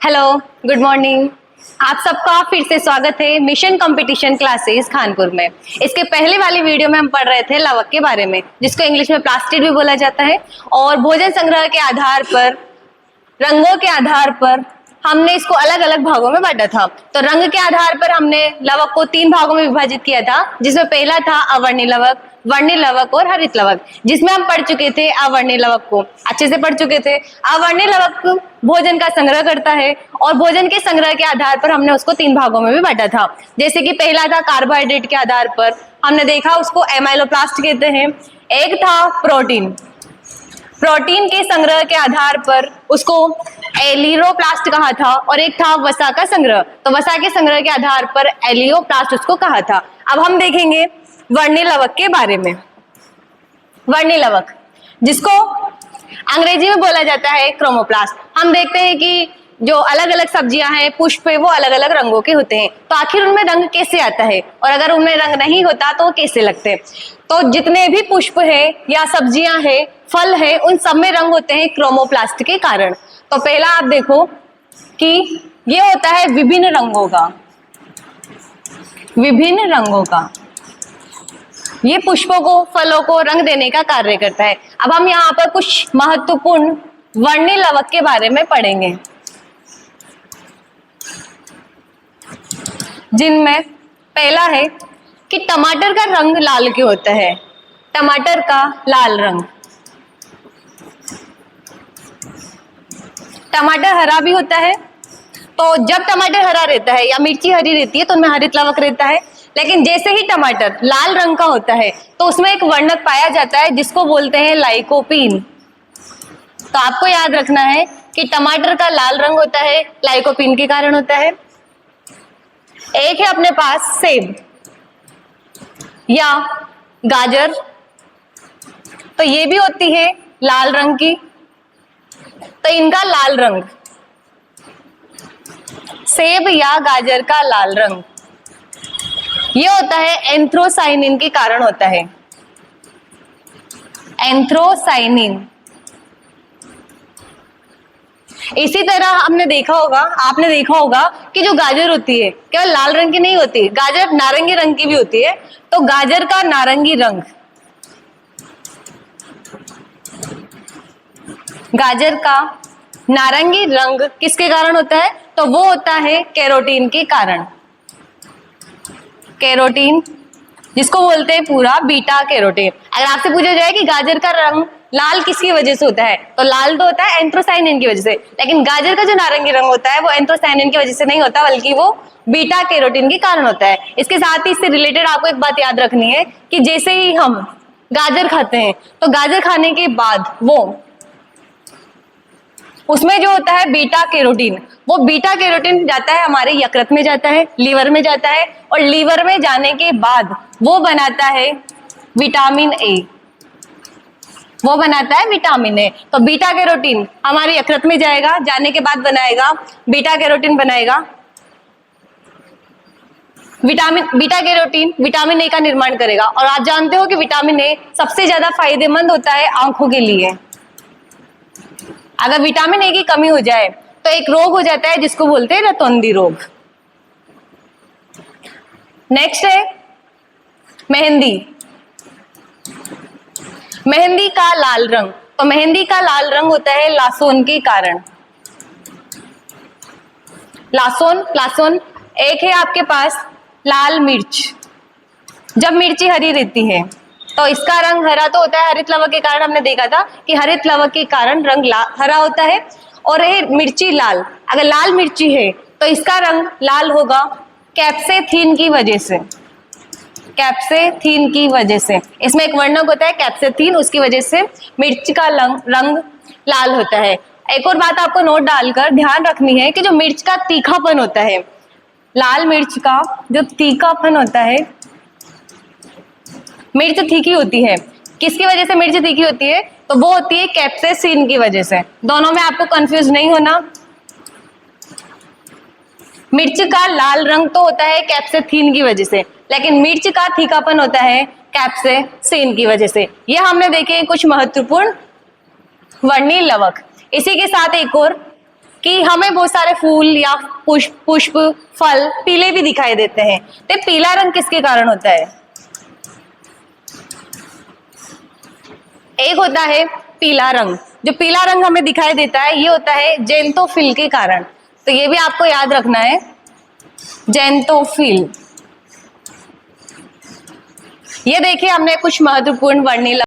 Hello, good morning. आप सबका फिर से स्वागत है मिशन कंपटीशन क्लासेस कानपुर में। इसके पहले वाली वीडियो में हम पढ़ रहे थे लवक के बारे में, जिसको इंग्लिश में प्लास्टिड भी बोला जाता है। और भोजन संग्रह के आधार पर, रंगों के आधार पर हमने इसको अलग अलग भागों में बांटा था। तो रंग के आधार पर हमने लवक को 3 भागों में विभाजित किया था, जिसमें पहला था अवर्णीय लवक, वर्णीय लवक और हरित लवक, जिसमें हम पढ़ चुके थे अवर्णीय लवक को अच्छे से पढ़ चुके थे। अवर्णीय लवक भोजन का संग्रह करता है और भोजन के संग्रह के आधार पर हमने उसको 3 भागों में भी बांटा था। जैसे कि पहला था कार्बोहाइड्रेट के आधार पर, हमने देखा उसको एमाइलोप्लास्ट कहते हैं। एक था प्रोटीन, प्रोटीन के संग्रह के आधार पर उसको एलिरोप्लास्ट कहा था। और एक था वसा का संग्रह, तो वसा के संग्रह के आधार पर एलियोप्लास्ट उसको कहा था। अब हम देखेंगे वर्णीय लवक के बारे में। वर्णीय लवक, जिसको अंग्रेजी में बोला जाता है क्रोमोप्लास्ट। हम देखते हैं कि जो अलग अलग सब्जियां हैं, पुष्प है, वो अलग अलग रंगों के होते हैं। तो आखिर उनमें रंग कैसे आता है, और अगर उनमें रंग नहीं होता तो वो कैसे लगते हैं? तो जितने भी पुष्प है या सब्जियां है, फल है, उन सब में रंग होते हैं क्रोमोप्लास्ट के कारण। तो पहला आप देखो कि ये होता है विभिन्न रंगों का, विभिन्न रंगों का। ये पुष्पों को, फलों को रंग देने का कार्य करता है। अब हम यहाँ पर कुछ महत्वपूर्ण वर्णीय लवक के बारे में पढ़ेंगे, जिनमें पहला है कि टमाटर का रंग लाल क्यों होता है। टमाटर का लाल रंग, टमाटर हरा भी होता है। तो जब टमाटर हरा रहता है या मिर्ची हरी रहती है तो उनमें हरित लवक रहता है। लेकिन जैसे ही टमाटर लाल रंग का होता है तो उसमें एक वर्णक पाया जाता है जिसको बोलते हैं लाइकोपीन। तो आपको याद रखना है कि टमाटर का लाल रंग होता है लाइकोपीन के कारण होता है। एक है अपने पास सेब या गाजर, तो ये भी होती है लाल रंग की। तो इनका लाल रंग, सेब या गाजर का लाल रंग, ये होता है एंथ्रोसाइनिन के कारण होता है। एंथ्रोसाइनिन। इसी तरह हमने देखा होगा, आपने देखा होगा कि जो गाजर होती है केवल लाल रंग की नहीं होती, गाजर नारंगी रंग की भी होती है। तो गाजर का नारंगी रंग, गाजर का नारंगी रंग किसके कारण होता है? तो वो होता है कैरोटीन के कारण। कैरोटीन, जिसको बोलते हैं पूरा बीटा कैरोटीन। अगर आपसे पूछा जाए कि गाजर का रंग लाल किसकी वजह से होता है, तो लाल तो होता है एंथ्रोसाइनिन की वजह से। लेकिन गाजर का जो नारंगी रंग होता है वो एंथ्रोसाइनिन की वजह से नहीं होता, बल्कि वो बीटा कैरोटीन के कारण होता है। इसके साथ ही इससे रिलेटेड आपको एक बात याद रखनी है कि जैसे ही हम गाजर खाते हैं तो गाजर खाने के बाद वो, उसमें जो होता है बीटा कैरोटीन, वो बीटा कैरोटीन जाता है हमारे यकृत में जाता है, लीवर में जाता है, और लीवर में जाने के बाद वो बनाता है विटामिन ए। वो बनाता है विटामिन ए। तो बीटा कैरोटीन हमारे यकृत में जाएगा, जाने के बाद बनाएगा बीटा कैरोटीन, बनाएगा vitamin, beta carotene vitamin A का निर्माण करेगा। और आप जानते हो कि विटामिन ए सबसे ज्यादा फायदेमंद होता है आंखों के लिए। अगर विटामिन ए की कमी हो जाए तो एक रोग हो जाता है जिसको बोलते हैं रतौंधी रोग। नेक्स्ट है मेहंदी। मेहंदी का लाल रंग, तो मेहंदी का लाल रंग होता है लासोन के कारण। लासोन, लासोन। एक है आपके पास लाल मिर्च। जब मिर्ची हरी रहती है तो इसका रंग हरा तो होता है हरित लवक के कारण। हमने देखा था कि हरित लवक के कारण रंग हरा होता है। और ये मिर्ची लाल, अगर लाल मिर्ची है तो इसका रंग लाल होगा कैप्सेथीन की वजह से। कैप्सेथीन की वजह से, इसमें एक वर्णक होता है कैप्सेथीन, उसकी वजह से मिर्च का रंग लाल होता है। एक और बात आपको नोट डालकर ध्यान रखनी है कि जो मिर्च का तीखापन होता है, लाल मिर्च का जो तीखापन होता है, मिर्च तीखी होती है। किसकी वजह से मिर्च तीखी होती है? तो वो होती है कैप्सेसिन की वजह से। दोनों में आपको कंफ्यूज नहीं होना। मिर्च का लाल रंग तो होता है कैप्सेथीन की वजह से, लेकिन मिर्च का तीखापन होता है कैप्सेसिन की वजह से। ये हमने देखे कुछ महत्वपूर्ण वर्णीय लवक। इसी के साथ एक और कि हमें बहुत सारे फूल या पुष्प फल पीले भी दिखाई देते हैं, तो पीला रंग किसके कारण होता है? एक होता है पीला रंग, जो पीला रंग हमें दिखाई देता है ये होता है ज़ेंथोफिल के कारण। तो ये भी आपको याद रखना है, ज़ेंथोफिल। ये देखिए हमने कुछ महत्वपूर्ण वर्णीला